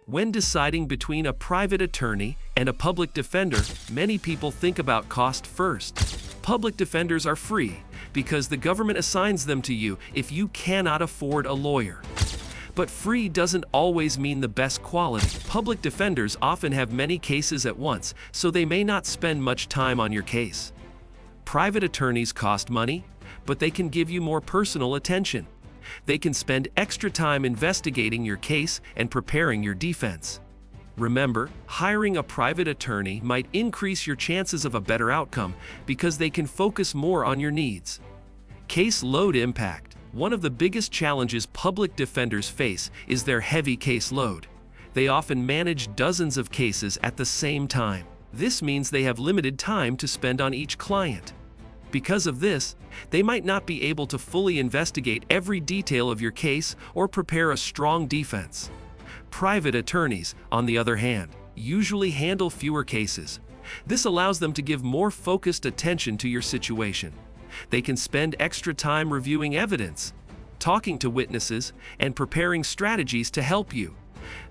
When deciding between a private attorney and a public defender, many people think about cost first. Public defenders are free because the government assigns them to you if you cannot afford a lawyer. But free doesn't always mean the best quality. Public defenders often have many cases at once, so they may not spend much time on your case. Private attorneys cost money, but they can give you more personal attention. They can spend extra time investigating your case and preparing your defense. Remember, hiring a private attorney might increase your chances of a better outcome because they can focus more on your needs. Case load impact. One of the biggest challenges public defenders face is their heavy case load. They often manage dozens of cases at the same time. This means they have limited time to spend on each client. Because of this, they might not be able to fully investigate every detail of your case or prepare a strong defense. Private attorneys, on the other hand, usually handle fewer cases. This allows them to give more focused attention to your situation. They can spend extra time reviewing evidence, talking to witnesses, and preparing strategies to help you.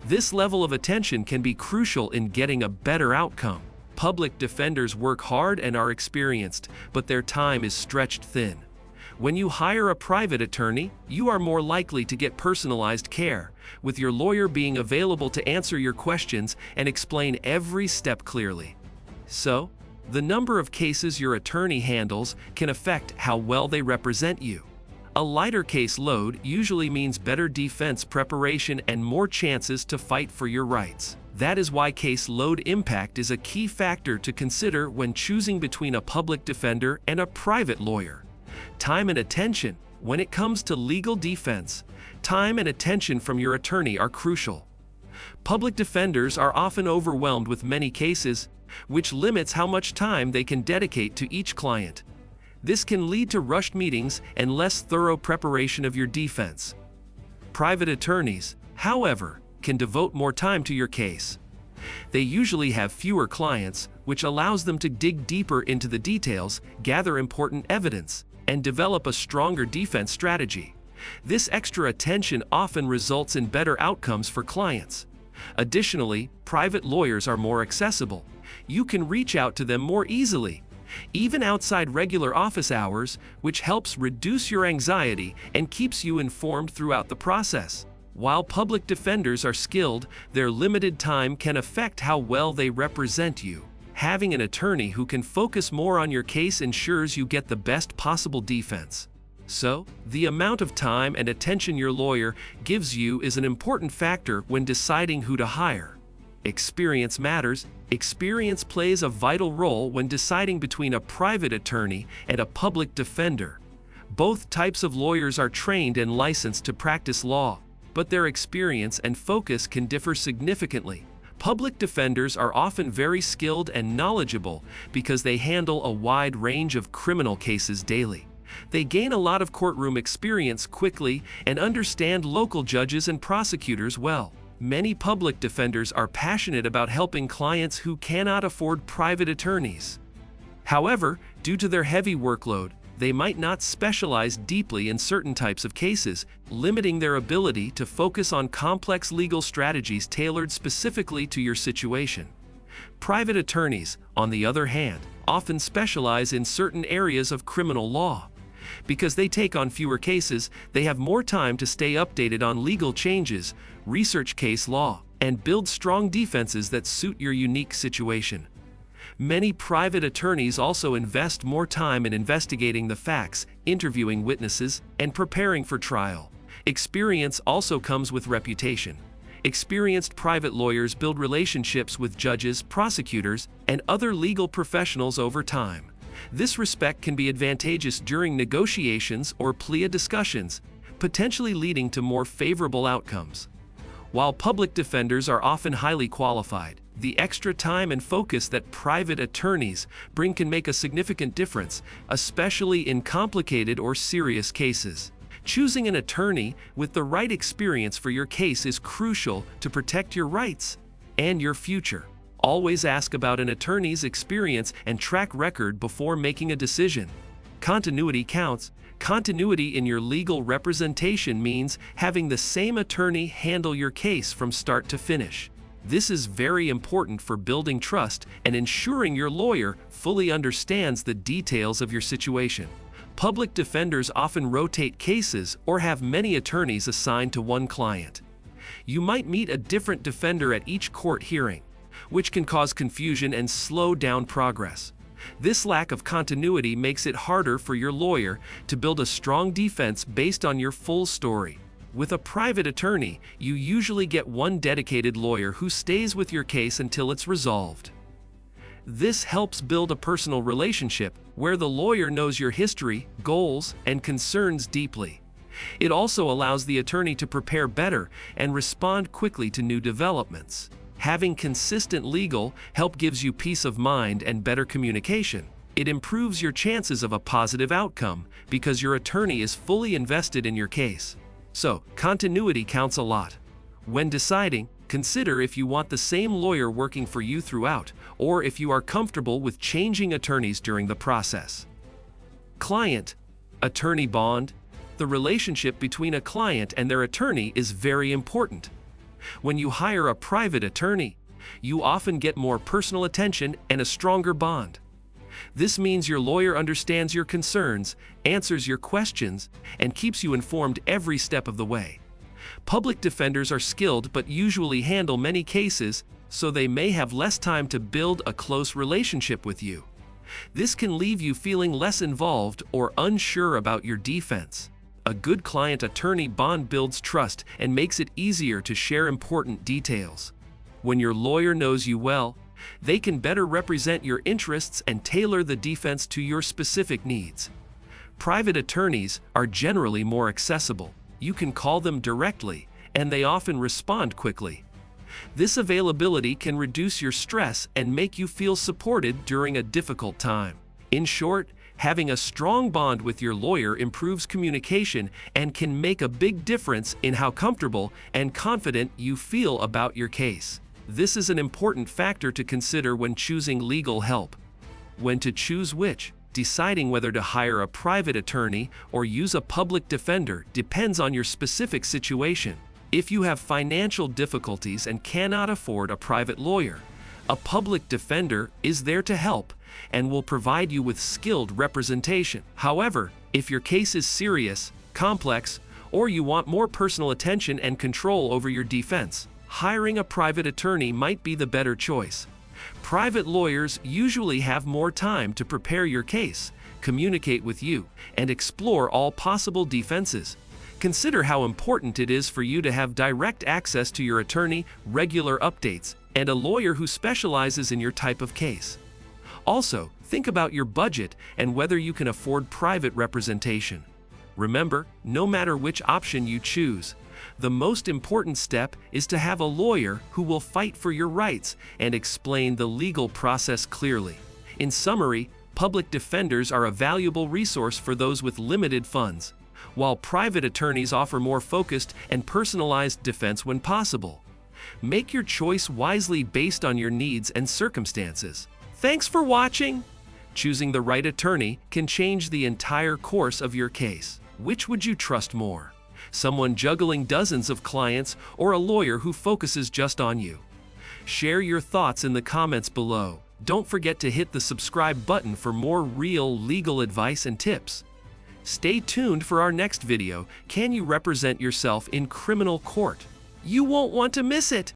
This level of attention can be crucial in getting a better outcome. Public defenders work hard and are experienced, but their time is stretched thin. When you hire a private attorney, you are more likely to get personalized care, with your lawyer being available to answer your questions and explain every step clearly. So, the number of cases your attorney handles can affect how well they represent you. A lighter case load usually means better defense preparation and more chances to fight for your rights. That is why case load impact is a key factor to consider when choosing between a public defender and a private lawyer. Time and attention. When it comes to legal defense, time and attention from your attorney are crucial. Public defenders are often overwhelmed with many cases, which limits how much time they can dedicate to each client. This can lead to rushed meetings and less thorough preparation of your defense. Private attorneys, however, can devote more time to your case. They usually have fewer clients, which allows them to dig deeper into the details, gather important evidence, and develop a stronger defense strategy. This extra attention often results in better outcomes for clients. Additionally, private lawyers are more accessible. You can reach out to them more easily, even outside regular office hours, which helps reduce your anxiety and keeps you informed throughout the process. While public defenders are skilled, their limited time can affect how well they represent you. Having an attorney who can focus more on your case ensures you get the best possible defense. So, the amount of time and attention your lawyer gives you is an important factor when deciding who to hire. Experience matters. Experience plays a vital role when deciding between a private attorney and a public defender. Both types of lawyers are trained and licensed to practice law, but their experience and focus can differ significantly. Public defenders are often very skilled and knowledgeable because they handle a wide range of criminal cases daily. They gain a lot of courtroom experience quickly and understand local judges and prosecutors well. Many public defenders are passionate about helping clients who cannot afford private attorneys. However, due to their heavy workload, they might not specialize deeply in certain types of cases, limiting their ability to focus on complex legal strategies tailored specifically to your situation. Private attorneys, on the other hand, often specialize in certain areas of criminal law. Because they take on fewer cases, they have more time to stay updated on legal changes, research case law, and build strong defenses that suit your unique situation. Many private attorneys also invest more time in investigating the facts, interviewing witnesses, and preparing for trial. Experience also comes with reputation. Experienced private lawyers build relationships with judges, prosecutors, and other legal professionals over time. This respect can be advantageous during negotiations or plea discussions, potentially leading to more favorable outcomes. While public defenders are often highly qualified, the extra time and focus that private attorneys bring can make a significant difference, especially in complicated or serious cases. Choosing an attorney with the right experience for your case is crucial to protect your rights and your future. Always ask about an attorney's experience and track record before making a decision. Continuity counts. Continuity in your legal representation means having the same attorney handle your case from start to finish. This is very important for building trust and ensuring your lawyer fully understands the details of your situation. Public defenders often rotate cases or have many attorneys assigned to one client. You might meet a different defender at each court hearing, which can cause confusion and slow down progress. This lack of continuity makes it harder for your lawyer to build a strong defense based on your full story. With a private attorney, you usually get one dedicated lawyer who stays with your case until it's resolved. This helps build a personal relationship where the lawyer knows your history, goals, and concerns deeply. It also allows the attorney to prepare better and respond quickly to new developments. Having consistent legal help gives you peace of mind and better communication. It improves your chances of a positive outcome because your attorney is fully invested in your case. So, continuity counts a lot. When deciding, consider if you want the same lawyer working for you throughout, or if you are comfortable with changing attorneys during the process. Client-attorney bond. The relationship between a client and their attorney is very important. When you hire a private attorney, you often get more personal attention and a stronger bond. This means your lawyer understands your concerns, answers your questions, and keeps you informed every step of the way. Public defenders are skilled but usually handle many cases, so they may have less time to build a close relationship with you. This can leave you feeling less involved or unsure about your defense. A good client-attorney bond builds trust and makes it easier to share important details. When your lawyer knows you well, they can better represent your interests and tailor the defense to your specific needs. Private attorneys are generally more accessible. You can call them directly, and they often respond quickly. This availability can reduce your stress and make you feel supported during a difficult time. In short, having a strong bond with your lawyer improves communication and can make a big difference in how comfortable and confident you feel about your case. This is an important factor to consider when choosing legal help. When to choose which, deciding whether to hire a private attorney or use a public defender depends on your specific situation. If you have financial difficulties and cannot afford a private lawyer, a public defender is there to help and will provide you with skilled representation. However, if your case is serious, complex, or you want more personal attention and control over your defense, hiring a private attorney might be the better choice. Private lawyers usually have more time to prepare your case, communicate with you, and explore all possible defenses. Consider how important it is for you to have direct access to your attorney, regular updates, and a lawyer who specializes in your type of case. Also, think about your budget and whether you can afford private representation. Remember, no matter which option you choose, the most important step is to have a lawyer who will fight for your rights and explain the legal process clearly. In summary, public defenders are a valuable resource for those with limited funds, while private attorneys offer more focused and personalized defense when possible. Make your choice wisely based on your needs and circumstances. Thanks for watching! Choosing the right attorney can change the entire course of your case. Which would you trust more? Someone juggling dozens of clients or a lawyer who focuses just on you? Share your thoughts in the comments below. Don't forget to hit the subscribe button for more real legal advice and tips. Stay tuned for our next video. Can you represent yourself in criminal court? You won't want to miss it!